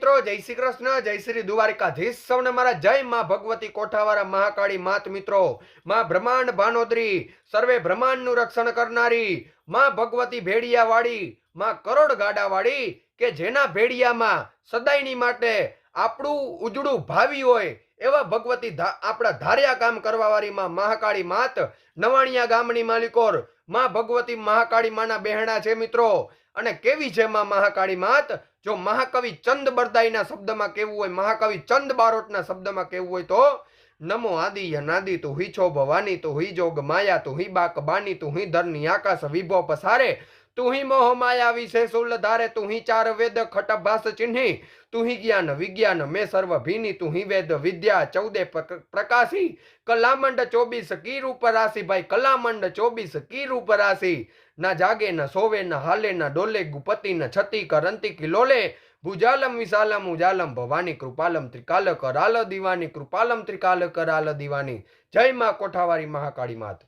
મિત્રો, જય શ્રી કૃષ્ણ, જય શ્રી દ્વારિકાધીશ. સૌને મારા જય માં ભગવતી કોઠાવાળા મહાકાળી માત મિત્રો, માં બ્રહ્માંડ ભાનોદરી, સર્વે બ્રહ્માંડનું રક્ષણ કરનારી, માં ભગવતી ભેડિયા વાળી, માં કરોડ ગાડા વાળી, કે જેના ભેડિયામાં સદાયની માટે આપણું ઉજળું ભાવી હોય એવા ભગવતી આપણા ધાર્યા કામ કરવા વાળી માં મહાકાળી માત, નવાણિયા ગામની માલિકોર માં ભગવતી મહાકાળી માના બહેણા છે મિત્રો. અને કેવી છે માં મહાકાળી માત? જો મહાકવિ ચંદ બરદાઈના શબ્દમાં કેવું હોય, મહાકવિ ચંદ બારોટના શબ્દમાં કેવું હોય તો નમો આદિ નાદી તું હી છો ભવાની, તું હી જોગ માયા, તું હી બાક બાની, તું હી ધરની આકાશ વિભો પસારે, તું હી મોહ માયા વિશે સુલ ધારે, તું હી ચાર વેદ ખટભાસ ચિહ્ની, તું હી જ્ઞાન વિજ્ઞાન મેં સર્વ ભીની, તું હી વેદ વિદ્યા ચૌદે પ્રકાશી, કલામંડ 24 કી રૂપ રાશિ. ભાઈ કલામંડ 24 કી રૂપ રાશિ, ના જાગે ન સોવે ન હાલે ન ડોલે, ગુપતિ ન છતી કરંતી કિલોલે, ભુજાલમ વિશાલમ ઉજાલમ ભવાની, કૃપાલમ ત્રિકાલ કરાલ દીવાની, કૃપાલમ ત્રિકાલ કરાલ દીવાની. જય માં કોઠાવાળી મહાકાળી માત.